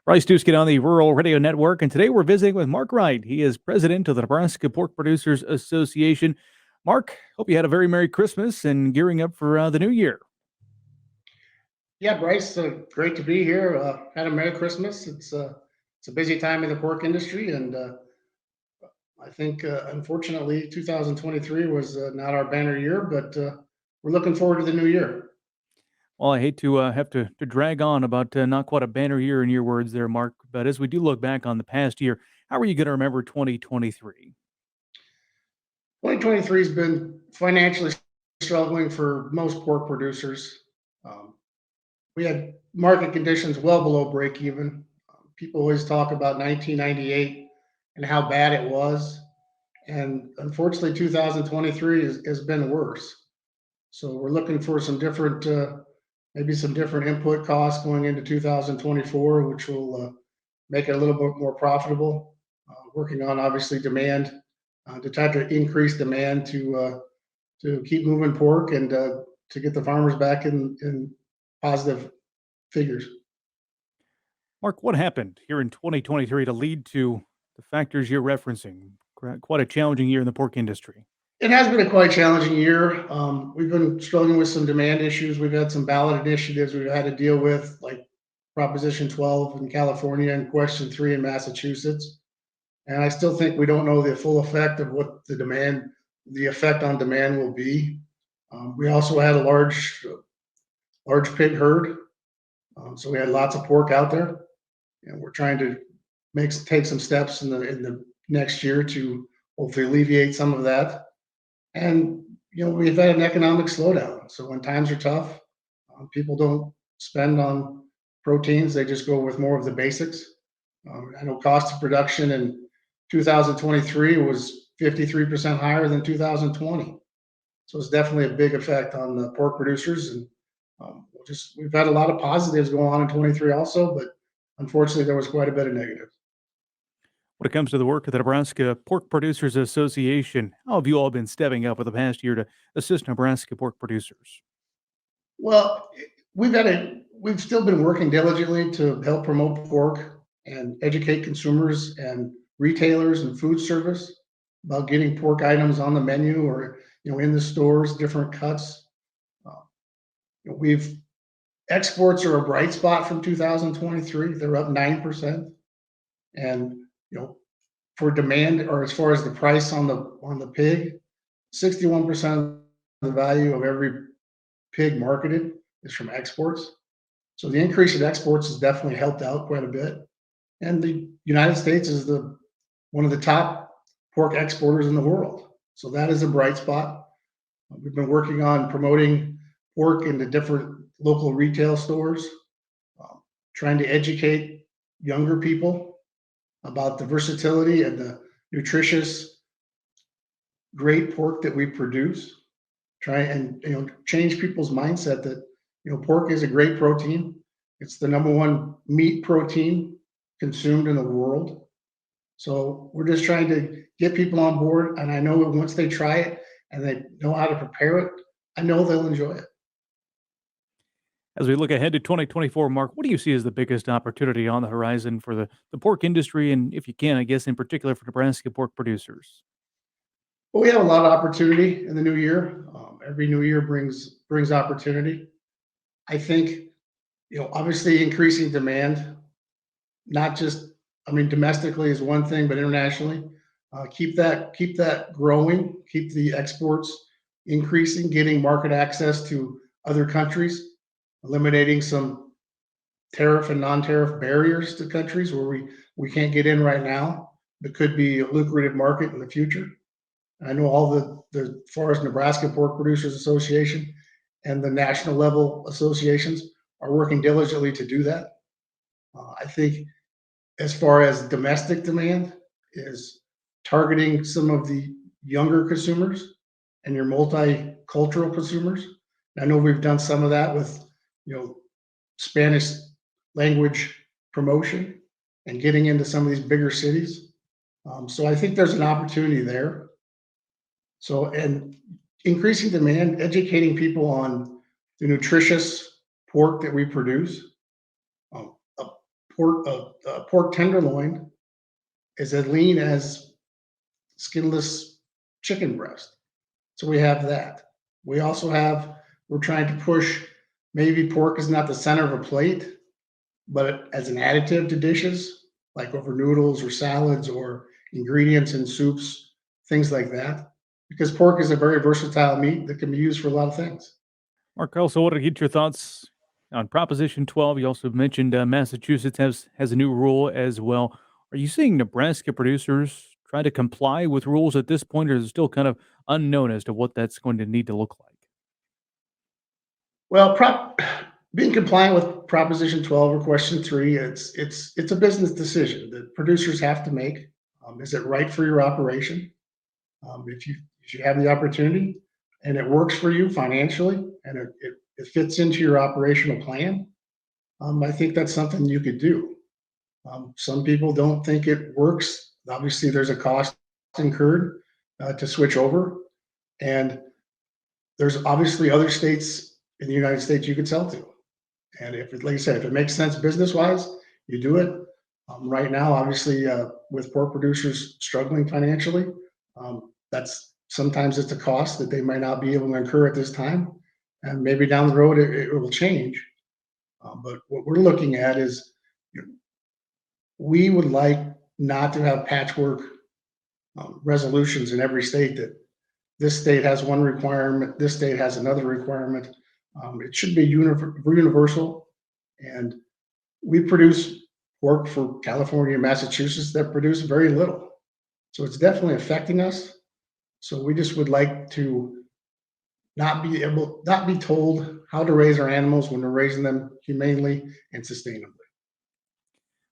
Bryce Duskett on the Rural Radio Network, and today we're visiting with Mark Wright. He is president of the Nebraska Pork Producers Association. Mark, hope you had a very Merry Christmas and gearing up for the new year. Yeah, Bryce, great to be here. Had a Merry Christmas. It's a busy time in the pork industry, and I think unfortunately 2023 was not our banner year, but we're looking forward to the new year. Well, I hate to have to drag on about not quite a banner year in your words there, Mark, but as we do look back on the past year, how are you going to remember 2023? 2023 has been financially struggling for most pork producers. Um, we had market conditions well below break even. People always talk about 1998 and how bad it was. And unfortunately, 2023 has been worse. So we're looking for some different, maybe some different input costs going into 2024, which will make it a little bit more profitable. Working on obviously demand to try to increase demand to keep moving pork and to get the farmers back in positive figures. Mark, what happened here in 2023 to lead to the factors you're referencing? Quite a challenging year in the pork industry. It has been a quite challenging year. We've been struggling with some demand issues. We've had some ballot initiatives we've had to deal with, like Proposition 12 in California and Question 3 in Massachusetts. And I still think we don't know the full effect of what the effect on demand will be. We also had a large pig herd, so we had lots of pork out there, and we're trying to take some steps in the next year to hopefully alleviate some of that. And we've had an economic slowdown. So when times are tough, people don't spend on proteins; they just go with more of the basics. I know cost of production in 2023 was 53% higher than 2020. So it's definitely a big effect on the pork producers. And we've had a lot of positives going on in 23 also, but unfortunately there was quite a bit of negatives. When it comes to the work of the Nebraska Pork Producers Association, how have you all been stepping up for the past year to assist Nebraska pork producers? Well, we've still been working diligently to help promote pork and educate consumers and retailers and food service about getting pork items on the menu or in the stores, different cuts. Uh, we've Exports are a bright spot from 2023. They're up 9%, and for demand or as far as the price on the pig, 61% of the value of every pig marketed is from exports. So the increase in exports has definitely helped out quite a bit. And the United States is the one of the top pork exporters in the world. So that is a bright spot. We've been working on promoting pork into different local retail stores, trying to educate younger people about the versatility and the nutritious, great pork that we produce. Try and change people's mindset that pork is a great protein. It's the number one meat protein consumed in the world. So we're just trying to get people on board. And I know once they try it and they know how to prepare it, I know they'll enjoy it. As we look ahead to 2024, Mark, what do you see as the biggest opportunity on the horizon for the pork industry? And if you can, I guess in particular for Nebraska pork producers? Well, we have a lot of opportunity in the new year. Every new year brings opportunity. I think, obviously increasing demand, not just, I mean, domestically is one thing, but internationally, keep that growing, keep the exports increasing, getting market access to other countries, eliminating some tariff and non-tariff barriers to countries where we can't get in right now, but could be a lucrative market in the future. I know all the far as Nebraska Pork Producers Association and the national level associations are working diligently to do that. I think as far as domestic demand is targeting some of the younger consumers and your multicultural consumers. I know we've done some of that with Spanish language promotion and getting into some of these bigger cities. So I think there's an opportunity there. So, and increasing demand, educating people on the nutritious pork that we produce. A pork tenderloin is as lean as skinless chicken breast. So we have that. We also we're trying to push, maybe pork is not the center of a plate, but as an additive to dishes, like over noodles or salads or ingredients in soups, things like that. Because pork is a very versatile meat that can be used for a lot of things. Mark, I also wanted to get your thoughts on Proposition 12. You also mentioned Massachusetts has a new rule as well. Are you seeing Nebraska producers try to comply with rules at this point, or is it still kind of unknown as to what that's going to need to look like? Well, being compliant with Proposition 12 or Question 3, it's a business decision that producers have to make. Is it right for your operation? If you have the opportunity and it works for you financially and it fits into your operational plan, I think that's something you could do. Some people don't think it works. Obviously, there's a cost incurred to switch over, and there's obviously other states in the United States you could sell to. And like I said, if it makes sense business wise, you do it. Right now, obviously, with pork producers struggling financially, that's sometimes it's a cost that they might not be able to incur at this time, and maybe down the road it will change. But what we're looking at is, you know, we would like not to have patchwork resolutions in every state, that this state has one requirement, this state has another requirement. It should be universal. And we produce pork for California and Massachusetts that produce very little. So it's definitely affecting us. So we just would like to not be told how to raise our animals when we're raising them humanely and sustainably.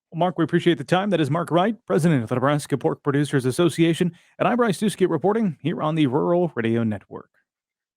Well, Mark, we appreciate the time. That is Mark Wright, president of the Nebraska Pork Producers Association. And I'm Bryce Duskett reporting here on the Rural Radio Network.